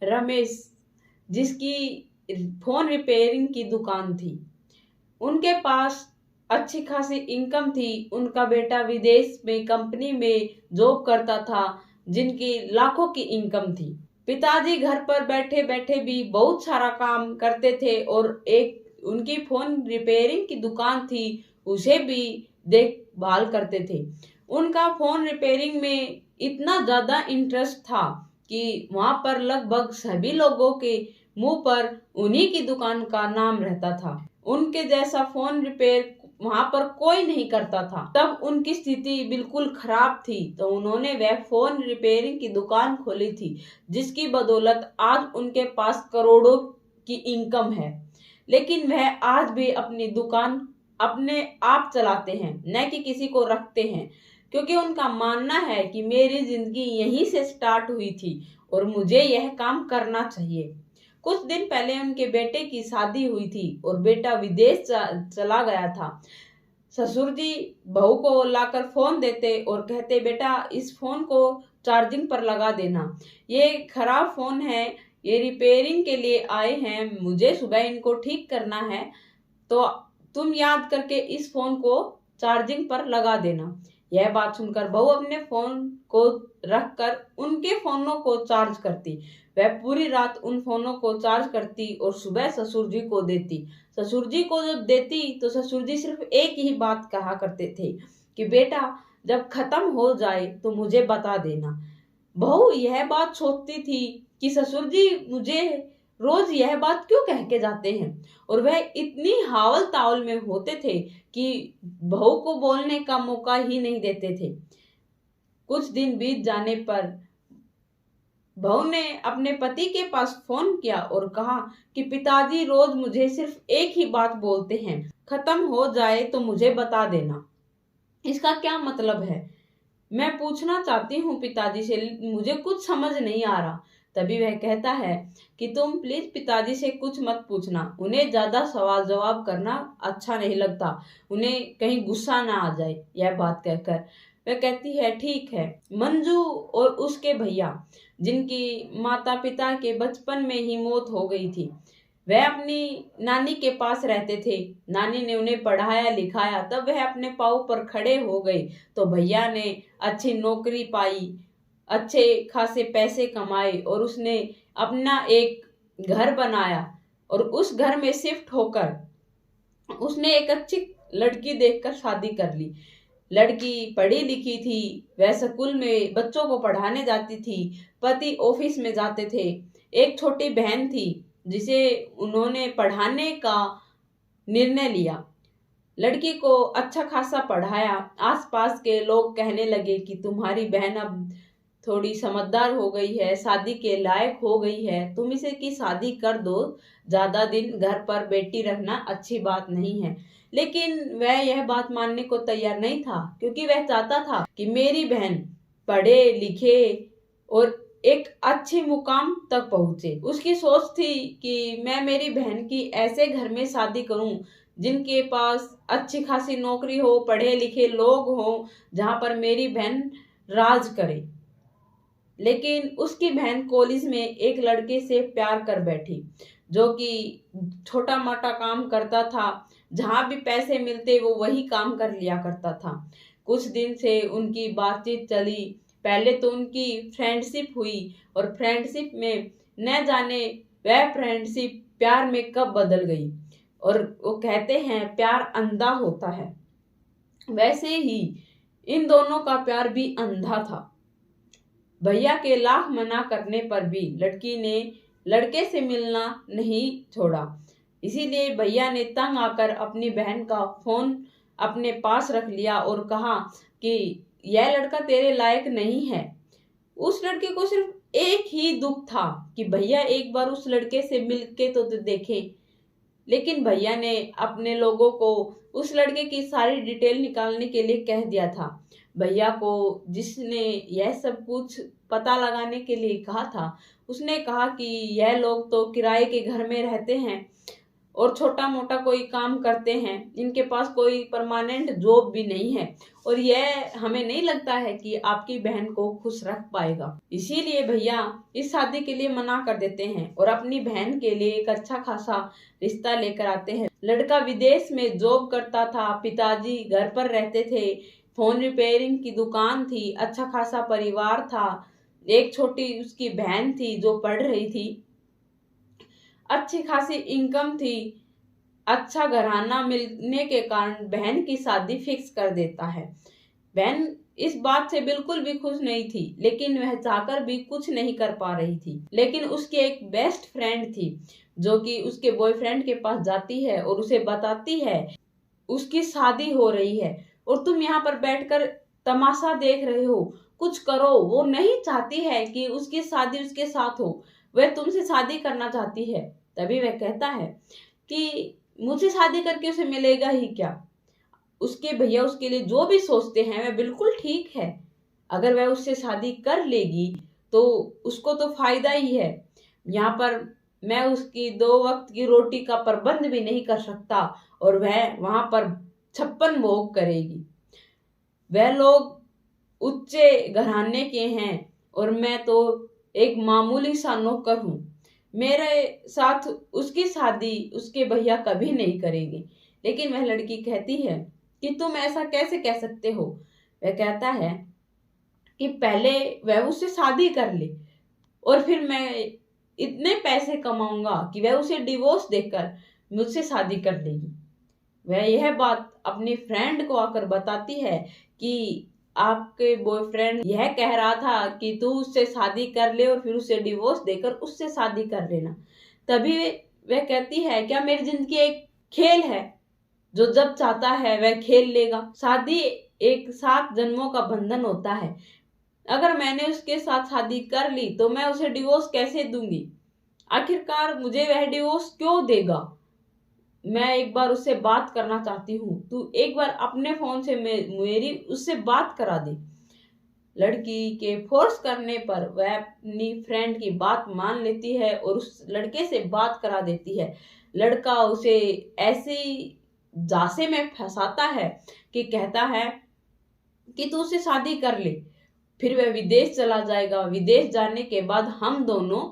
रमेश, जिसकी phone repairing की दुकान थी। उनके पास अच्छी खासी इनकम थी। उनका बेटा विदेश में कंपनी में जॉब करता था, जिनकी लाखों की इनकम थी। पिताजी घर पर बैठे बैठे भी बहुत सारा काम करते थे और एक उनकी फोन रिपेयरिंग की दुकान थी, उसे भी देखभाल करते थे। उनका फोन रिपेयरिंग में इतना ज्यादा इंटरेस्ट था कि वहां पर लगभग सभी लोगों के मुंह पर उन्हीं की दुकान का नाम रहता था। उनके जैसा फोन रिपेयर वहां पर कोई नहीं करता था। तब उनकी स्थिति बिल्कुल खराब थी, तो उन्होंने वह फोन रिपेयरिंग की दुकान खोली थी, जिसकी बदौलत आज उनके पास करोड़ों की इनकम है। लेकिन वह आज भी अपनी दुकान अपने आप चलाते हैं, न कि किसी को रखते हैं, क्योंकि उनका मानना है कि मेरी जिंदगी यहीं से स्टार्ट हुई थी और मुझे यह काम करना चाहिए। कुछ दिन पहले उनके बेटे की शादी हुई थी और बेटा विदेश चला गया था। ससुर जी बहू को लाकर फोन देते और कहते, बेटा इस फोन को चार्जिंग पर लगा देना, ये खराब फोन है, ये रिपेयरिंग के लिए आए हैं, मुझे सुबह इनको ठीक करना है, तो तुम याद करके इस फोन को चार्जिंग पर लगा देना। यह बात सुनकर बहू अपने फोन को रखकर उनके फोनों को चार्ज करती। वह पूरी रात उन फोनों को चार्ज करती और सुबह ससुर जी को देती। ससुर जी को जब देती तो ससुर जी सिर्फ एक ही बात कहा करते थे कि बेटा जब खत्म हो जाए तो मुझे बता देना। बहू यह बात सोचती थी कि ससुर जी मुझे रोज यह बात क्यों कह के जाते हैं, और वह इतनी हावल तावल में होते थे कि बहू को बोलने का मौका ही नहीं देते थे। कुछ दिन बीत जाने पर बहू ने अपने पति के पास फोन किया और कहा कि पिताजी रोज मुझे सिर्फ एक ही बात बोलते हैं, खत्म हो जाए तो मुझे बता देना। इसका क्या मतलब है? मैं पूछना चाहती हूँ पिताजी से, मुझे कुछ समझ नहीं आ रहा। तभी वह कहता है कि तुम प्लीज पिताजी से कुछ मत पूछना, उन्हें ज्यादा सवाल जवाब करना अच्छा नहीं लगता, उन्हें कहीं गुस्सा ना आ जाए। यह बात कहकर वह कहती है, ठीक है। मंजू और उसके भैया, जिनकी माता पिता के बचपन में ही मौत हो गई थी, वह अपनी नानी के पास रहते थे। नानी ने उन्हें पढ़ाया लिखाया, तब वह अपने पाँव पर खड़े हो गए तो भैया ने अच्छी नौकरी पाई, अच्छे खासे पैसे कमाए और उसने अपना एक घर बनाया और उस घर में शिफ्ट होकर उसने एक अच्छी लड़की देखकर शादी कर ली। लड़की पढ़ी लिखी थी, वह स्कूल में बच्चों को पढ़ाने जाती थी, पति ऑफिस में जाते थे। एक छोटी बहन थी जिसे उन्होंने पढ़ाने का निर्णय लिया। लड़की को अच्छा खासा पढ़ाया। आसपास के लोग कहने लगे कि तुम्हारी बहन अब थोड़ी समझदार हो गई है, शादी के लायक हो गई है, तुम इसे की शादी कर दो, ज्यादा दिन घर पर बेटी रखना अच्छी बात नहीं है। लेकिन वह यह बात मानने को तैयार नहीं था, क्योंकि वह चाहता था कि मेरी बहन पढ़े लिखे और एक अच्छी मुकाम तक पहुंचे। उसकी सोच थी कि मैं मेरी बहन की ऐसे घर में शादी करूं जिनके पास अच्छी खासी नौकरी हो, पढ़े लिखे लोग हो, जहां पर मेरी बहन राज करे। लेकिन उसकी बहन कॉलेज में एक लड़के से प्यार कर बैठी, जो कि छोटा मोटा काम करता था, जहां भी पैसे मिलते वो वही काम कर लिया करता था। कुछ दिन से उनकी बातचीत चली। पहले तो उनकी फ्रेंडशिप हुई और फ्रेंडशिप में न जाने वह फ्रेंडशिप प्यार में कब बदल गई। और वो कहते हैं प्यार अंधा होता है, वैसे ही इन दोनों का प्यार भी अंधा था। भैया के लाख मना करने पर भी लड़की ने लड़के से मिलना नहीं छोड़ा। इसीलिए भैया ने तंग आकर अपनी बहन का फोन अपने पास रख लिया और कहा कि यह लड़का तेरे लायक नहीं है। उस लड़के को सिर्फ एक ही दुख था कि भैया एक बार उस लड़के से मिलके तो देखे। लेकिन भैया ने अपने लोगों को उस लड़के की सारी डिटेल निकालने के लिए कह दिया था। भैया को जिसने यह सब कुछ पता लगाने के लिए कहा था, उसने कहा कि यह लोग तो किराए के घर में रहते हैं और छोटा मोटा कोई काम करते हैं, इनके पास कोई परमानेंट जॉब भी नहीं है, और यह हमें नहीं लगता है कि आपकी बहन को खुश रख पाएगा। इसीलिए भैया इस शादी के लिए मना कर देते हैं और अपनी बहन के लिए एक अच्छा खासा रिश्ता लेकर आते हैं। लड़का विदेश में जॉब करता था, पिताजी घर पर रहते थे, फोन रिपेयरिंग की दुकान थी, अच्छा खासा परिवार था, एक छोटी उसकी बहन थी जो पढ़ रही थी, अच्छी खासी इनकम थी। अच्छा घराना मिलने के कारण बहन की शादी फिक्स कर देता है। बहन इस बात से बिल्कुल भी खुश नहीं थी, लेकिन वह चाहकर भी कुछ नहीं कर पा रही थी। लेकिन उसकी एक बेस्ट फ्रेंड थी जो कि उसके बॉयफ्रेंड के पास जाती है और उसे बताती है उसकी शादी हो रही है और तुम यहाँ पर बैठकर तमाशा देख रहे हो, कुछ करो। वो नहीं चाहती है कि उसकी शादी उसके साथ हो, वह तुमसे शादी करना चाहती है। तभी वह कहता है कि मुझे शादी करके उसे मिलेगा ही क्या। उसके भैया उसके लिए जो भी सोचते हैं वह बिल्कुल ठीक है। अगर वह उससे शादी कर लेगी तो उसको तो फायदा ही है। यहाँ पर मैं उसकी 2 वक्त की रोटी का प्रबंध भी नहीं कर सकता और वह वहां पर 56 भोग करेगी। वह लोग उच्चे घराने के हैं और मैं तो एक मामूली सा नौकर हूँ। मेरे साथ उसकी शादी उसके भैया कभी नहीं करेंगे। लेकिन वह लड़की कहती है कि तुम ऐसा कैसे कह सकते हो। वह कहता है कि पहले वह उससे शादी कर ले और फिर मैं इतने पैसे कमाऊंगा कि वह उसे डिवोर्स देकर मुझसे शादी कर लेगी। वह यह बात अपनी फ्रेंड को आकर बताती है कि आपके बॉयफ्रेंड यह कह रहा था कि तू उससे शादी कर ले और फिर उसे डिवोर्स देकर उससे शादी कर लेना। तभी वह कहती है क्या मेरी जिंदगी एक खेल है, जो जब चाहता है वह खेल लेगा। शादी एक 7 जन्मों का बंधन होता है। अगर मैंने उसके साथ शादी कर ली तो मैं उसे डिवोर्स कैसे दूंगी। आखिरकार मुझे वह डिवोर्स क्यों देगा। मैं एक बार उससे बात करना चाहती हूँ, तू एक बार अपने फोन से मेरी उससे बात करा दे। लड़की के फोर्स करने पर वह अपनी फ्रेंड की बात मान लेती है और उस लड़के से बात करा देती है। लड़का उसे ऐसी जासे में फंसाता है कि कहता है कि तू उससे शादी कर ले, फिर वह विदेश चला जाएगा। विदेश जाने के बाद हम दोनों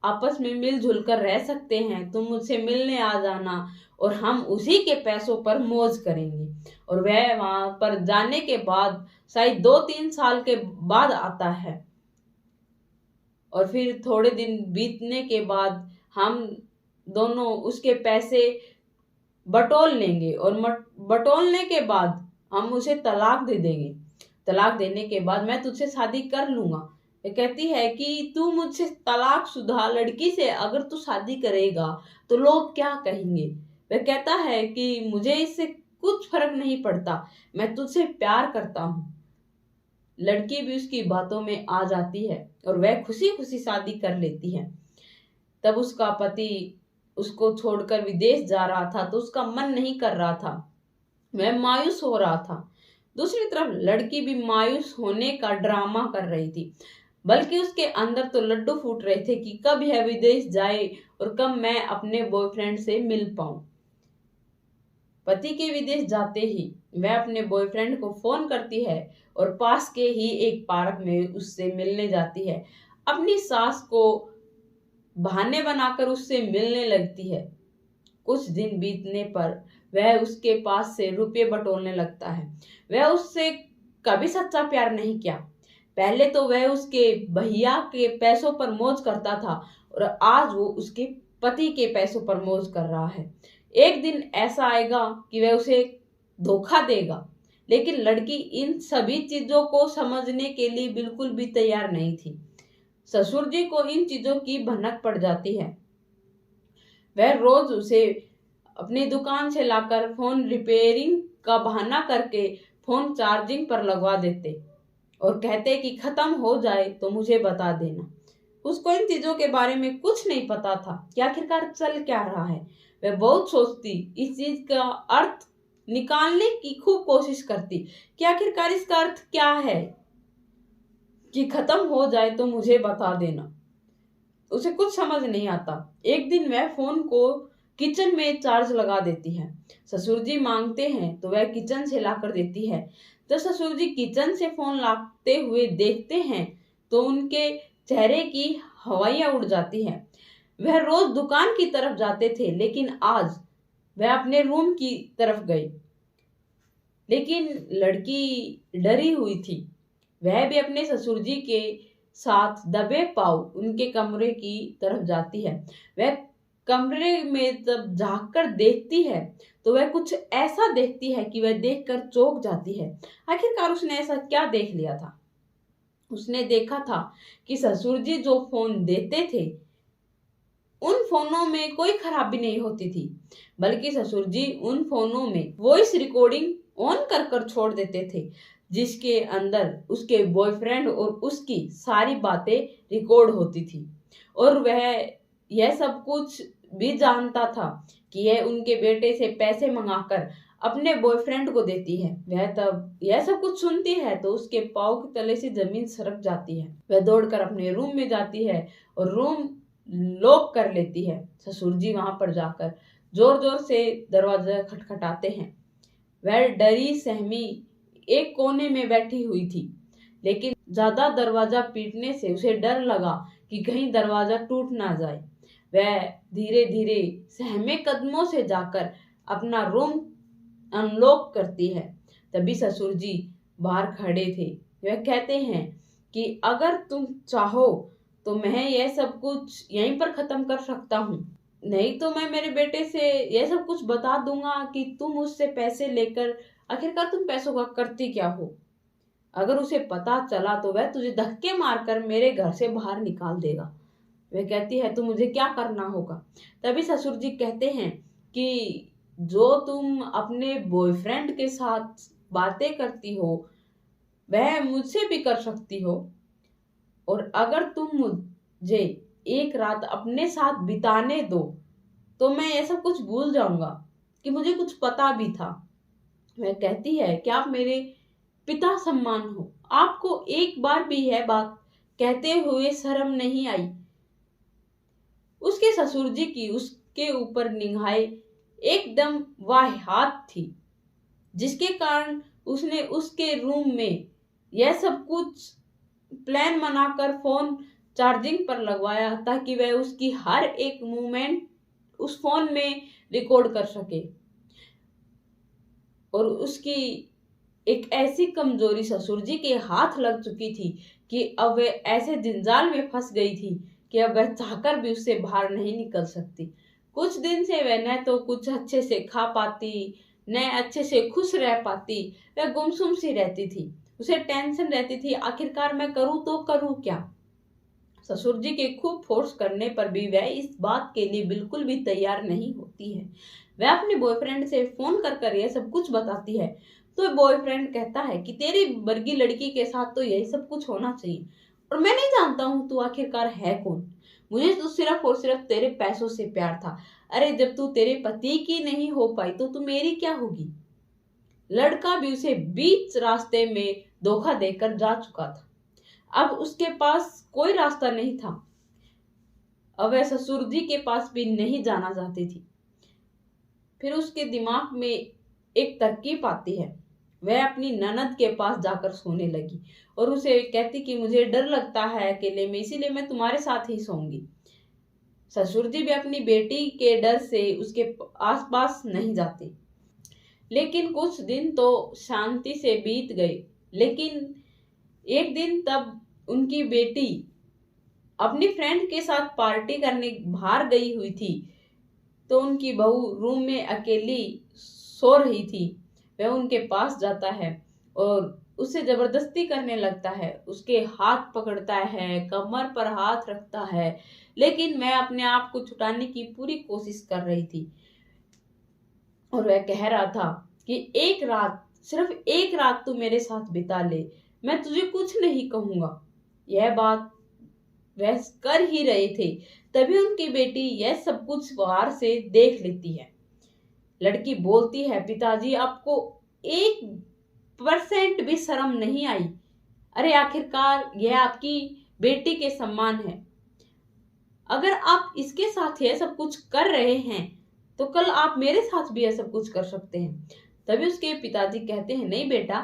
आपस में मिलजुल कर रह सकते हैं, तुम मुझसे मिलने आ जाना और हम उसी के पैसों पर मौज करेंगे। और वह वहां पर जाने के बाद शायद 2-3 साल के बाद आता है और फिर थोड़े दिन बीतने के बाद हम दोनों उसके पैसे बटोल लेंगे और बटोलने के बाद हम उसे तलाक दे देंगे। तलाक देने के बाद मैं तुझसे शादी कर लूंगा। ये कहती है कि तू मुझसे तलाकशुदा लड़की से अगर तू शादी करेगा तो लोग क्या कहेंगे। वह कहता है कि मुझे इससे कुछ फर्क नहीं पड़ता, मैं तुझसे प्यार करता हूँ। लड़की भी उसकी बातों में आ जाती है और वह खुशी खुशी शादी कर लेती है। तब उसका पति उसको छोड़कर विदेश जा रहा था तो उसका मन नहीं कर रहा था, वह मायूस हो रहा था। दूसरी तरफ लड़की भी मायूस होने का ड्रामा कर रही थी, बल्कि उसके अंदर तो लड्डू फूट रहे थे कि कब यह विदेश जाए और कब मैं अपने बॉयफ्रेंड से मिल पाऊं। पति के विदेश जाते ही वह अपने बॉयफ्रेंड को फोन करती है और पास के ही एक पार्क में उससे मिलने जाती है। अपनी सास को बहाने बनाकर उससे मिलने लगती है। कुछ दिन बीतने पर वह उसके पास से रुपये बटोरने लगता है। वह उससे कभी सच्चा प्यार नहीं किया। पहले तो वह उसके भैया के पैसों पर मौज करता था और आज वो उसके पति के पैसों पर मौज कर रहा है। एक दिन ऐसा आएगा कि वह उसे धोखा देगा, लेकिन लड़की इन सभी चीजों को समझने के लिए बिल्कुल भी तैयार नहीं थी। ससुर जी को इन चीजों की भनक पड़ जाती है। वह रोज उसे अपनी दुकान से लाकर फोन रिपेयरिंग का बहाना करके फोन चार्जिंग पर लगवा देते और कहते कि खत्म हो जाए तो मुझे बता देना। उसको इन चीजों के बारे में कुछ नहीं पता था कि आखिरकार चल क्या रहा है। वह बहुत सोचती, इस चीज का अर्थ निकालने की खूब कोशिश करती कि आखिरकार इसका अर्थ क्या है कि खत्म हो जाए तो मुझे बता देना। उसे कुछ समझ नहीं आता। एक दिन वह फोन को किचन में चार्ज लगा देती है। ससुर जी मांगते हैं तो वह किचन से लाकर देती है। जब ससुर जी किचन से फोन लाते हुए देखते हैं तो उनके चेहरे की हवाइयां उड़ जाती हैं। वह रोज दुकान की तरफ जाते थे, लेकिन आज वह अपने रूम की तरफ गई। लेकिन लड़की डरी हुई थी। वह भी अपने ससुर जी के साथ दबे पांव उनके कमरे की तरफ जाती है। वह कमरे में जब झांक कर देखती है तो वह कुछ ऐसा देखती है कि वह देखकर चौंक जाती है। आखिरकार उसने ऐसा क्या देख लिया था? उसने देखा था कि ससुर जी जो फोन देते थे उन फोनों में कोई खराबी नहीं होती थी, बल्कि ससुर जी उन फोनों में वॉइस रिकॉर्डिंग ऑन कर कर छोड़ देते थे, जिसके अंदर उसके बॉयफ्रेंड और उसकी सारी बातें रिकॉर्ड होती थी। और वह यह सब कुछ भी जानता था कि यह उनके बेटे से पैसे मंगाकर अपने बॉयफ्रेंड को देती है। वह तब यह सब कुछ सुनती है तो उसके पाँव के तले से जमीन सरक जाती है। वह दौड़कर अपने रूम में जाती है और रूम लॉक कर लेती है। ससुर जी वहां पर जाकर जोर जोर से दरवाजा खटखटाते हैं। वह डरी सहमी एक कोने में बैठी हुई थी, लेकिन ज्यादा दरवाजा पीटने से उसे डर लगा कि कहीं दरवाजा टूट ना जाए। वह धीरे धीरे सहमे कदमों से जाकर अपना रूम अनलॉक करती है। तभी ससुर जी बाहर खड़े थे। वह कहते हैं कि अगर तुम चाहो तो मैं यह सब कुछ यहीं पर खत्म कर सकता हूँ, नहीं तो मैं मेरे बेटे से यह सब कुछ बता दूंगा कि तुम उससे पैसे लेकर आखिरकार तुम पैसों का करती क्या हो। अगर उसे पता चला तो वह तुझे धक्के मारकर मेरे घर से बाहर निकाल देगा। वह कहती है तो मुझे क्या करना होगा? तभी ससुर जी कहते हैं कि जो तुम अपने बॉयफ्रेंड के साथ बातें करती हो वह मुझसे भी कर सकती हो, और अगर तुम मुझे एक रात अपने साथ बिताने दो तो मैं ये सब कुछ भूल जाऊंगा कि मुझे कुछ पता भी था। वह कहती है कि आप मेरे पिता सम्मान हो, आपको एक बार भी यह बात कहते हुए शर्म नहीं आई। उसके ससुर जी की उसके ऊपर निगाहें एकदम वाहियात थी, जिसके कारण उसने उसके रूम में यह सब कुछ प्लान बनाकर फोन चार्जिंग पर लगवाया ताकि वह उसकी हर एक मूवमेंट उस फोन में रिकॉर्ड कर सके। और उसकी एक ऐसी कमजोरी ससुर जी के हाथ लग चुकी थी कि अब वह ऐसे जंजाल में फंस गई थी कि अब वह चाहकर भी उससे बाहर नहीं निकल सकती। कुछ दिन से वह न तो कुछ अच्छे से खा पाती, न अच्छे से खुश रह पाती। वह गुमसुम सी रहती थी। उसे टेंशन रहती थी, आखिरकार मैं करूं तो करूं क्या। ससुर जी के खूब फोर्स करने पर भी वह इस बात के लिए बिल्कुल भी तैयार नहीं होती है। वह अपने बॉयफ्रेंड से फोन कर कर यह सब कुछ बताती है तो बॉयफ्रेंड कहता है कि तेरी वर्गी लड़की के साथ तो यही सब कुछ होना चाहिए, और मैं नहीं जानता हूं तू आखिरकार है कौन। मुझे तो सिर्फ और सिर्फ तेरे पैसों से प्यार था। अरे जब तू तेरे पति की नहीं हो पाई तो तू मेरी क्या होगी। लड़का भी उसे बीच रास्ते में धोखा देकर जा चुका था। अब उसके पास कोई रास्ता नहीं था। अब वह ससुर जी के पास भी नहीं जाना चाहती थी। फिर उसके दिमाग में एक तरकीब आती है। वह अपनी ननद के पास जाकर सोने लगी और उसे कहती कि मुझे डर लगता है अकेले में, इसीलिए मैं तुम्हारे साथ ही सोऊंगी। ससुर जी भी अपनी बेटी के डर से उसके आसपास नहीं जाते। लेकिन कुछ दिन तो शांति से बीत गए। लेकिन एक दिन तब उनकी बेटी अपनी फ्रेंड के साथ पार्टी करने बाहर गई हुई थी तो उनकी बहू रूम में अकेली सो रही थी। वह उनके पास जाता है और उससे जबरदस्ती करने लगता है। उसके हाथ पकड़ता है, कमर पर हाथ रखता है, लेकिन मैं अपने आप को छुटाने की पूरी कोशिश कर रही थी। और वह कह रहा था कि एक रात, सिर्फ एक रात तू मेरे साथ बिता ले, मैं तुझे कुछ नहीं कहूंगा। यह बात वह कर ही रहे थे तभी उनकी बेटी यह सब कुछ बाहर से देख लेती है। लड़की बोलती है, पिताजी आपको 1% भी शर्म नहीं आई। अरे आखिरकार यह आपकी बेटी के सम्मान है। अगर आप इसके साथ यह सब कुछ कर रहे हैं तो कल आप मेरे साथ भी ऐसा कुछ कर सकते हैं। तभी उसके पिताजी कहते हैं, नहीं बेटा।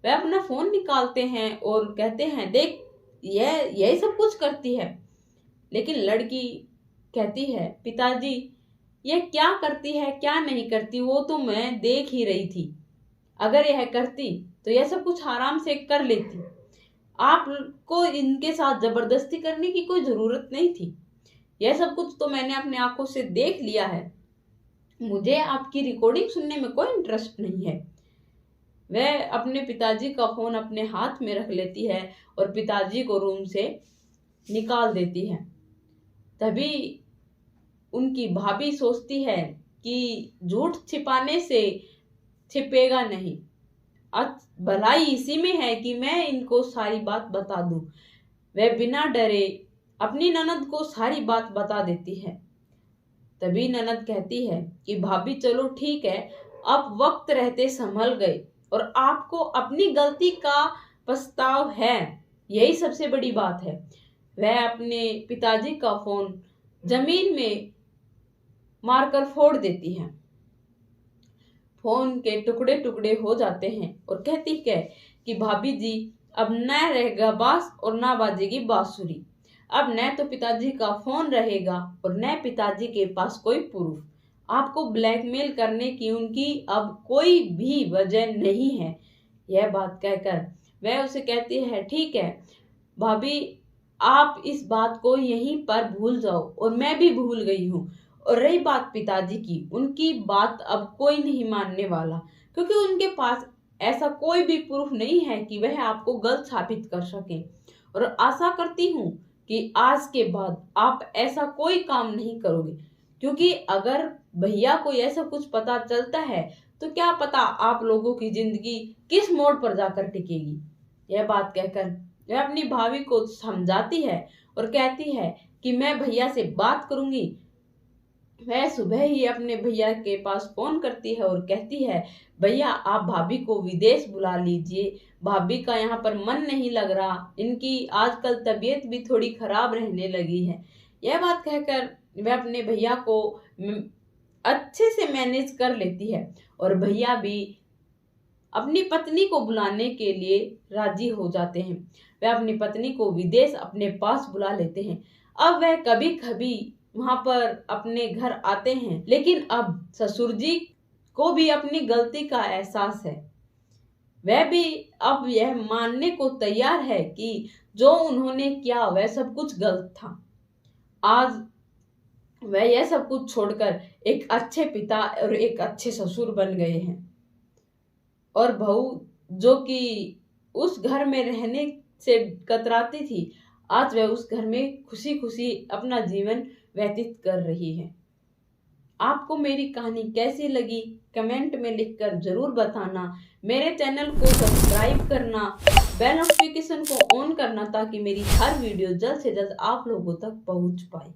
वह अपना फोन निकालते हैं और कहते हैं, देख यह यही सब कुछ करती है। लेकिन लड़की कहती है, पिताजी यह क्या करती है क्या नहीं करती वो तो मैं देख ही रही थी। अगर यह करती तो यह सब कुछ आराम से कर लेती। आपको इनके साथ जबरदस्ती करने की कोई जरूरत नहीं थी। यह सब कुछ तो मैंने अपने आंखों से देख लिया है। मुझे आपकी रिकॉर्डिंग सुनने में कोई इंटरेस्ट नहीं है। वह अपने पिताजी का फोन अपने हाथ में रख लेती है और पिताजी को रूम से निकाल देती है। तभी उनकी भाभी सोचती है कि झूठ छिपाने से छिपेगा नहीं, भलाई इसी में है कि मैं इनको सारी बात बता दूं। वह बिना डरे अपनी ननद को सारी बात बता देती है। तभी ननद कहती है कि भाभी चलो ठीक है, अब वक्त रहते संभल गए और आपको अपनी गलती का पछताव है, यही सबसे बड़ी बात है। वह अपने पिताजी का फोन जमीन में मारकर फोड़ देती है। फोन के टुकड़े टुकड़े हो जाते हैं और कहती है कि भाभी जी अब न रहेगा बांस और ना बाजेगी बांसुरी। अब न तो पिताजी का फोन रहेगा और न पिताजी के पास कोई प्रूफ। आपको ब्लैकमेल करने की उनकी अब कोई भी वजह नहीं है। यह बात कहकर वह उसे कहती है, ठीक है भाभी, आप इस बात को यहीं पर भूल जाओ और मैं भी भूल गई हूँ। और रही बात पिताजी की, उनकी बात अब कोई नहीं मानने वाला, क्योंकि उनके पास ऐसा कोई भी प्रूफ नहीं है कि वह आपको गलत साबित कर सके। और आशा करती हूँ कि आज के बाद आप ऐसा कोई काम नहीं करोगे, क्योंकि अगर भैया को ऐसा कुछ पता चलता है तो क्या पता आप लोगों की जिंदगी किस मोड़ पर जाकर टिकेगी। यह बात कहकर वह अपनी भाभी को समझाती है और कहती है कि मैं भैया से बात करूंगी। वह सुबह ही अपने भैया के पास फोन करती है और कहती है, भैया आप भाभी को विदेश बुला लीजिए, भाभी का यहाँ पर मन नहीं लग रहा, इनकी आजकल तबीयत भी थोड़ी खराब रहने लगी है। यह बात कहकर वह अपने भैया को अच्छे से मैनेज कर लेती है और भैया भी अपनी पत्नी को बुलाने के लिए राजी हो जाते हैं। वह अपनी पत्नी को विदेश अपने पास बुला लेते हैं। अब वह कभी कभी वहां पर अपने घर आते हैं, लेकिन अब ससुर जी को भी अपनी गलती का एहसास है। वह भी अब यह मानने को तैयार है कि जो उन्होंने किया वह सब कुछ गलत था। आज वह यह सब कुछ छोड़कर एक अच्छे पिता और एक अच्छे ससुर बन गए हैं। और बहू जो कि उस घर में रहने से कतराती थी, आज वह उस घर में खुशी खुशी अपना जीवन व्यतीत कर रही है। आपको मेरी कहानी कैसी लगी कमेंट में लिखकर जरूर बताना। मेरे चैनल को सब्सक्राइब करना, बेल नोटिफिकेशन को ऑन करना, ताकि मेरी हर वीडियो जल्द से जल्द आप लोगों तक पहुंच पाए।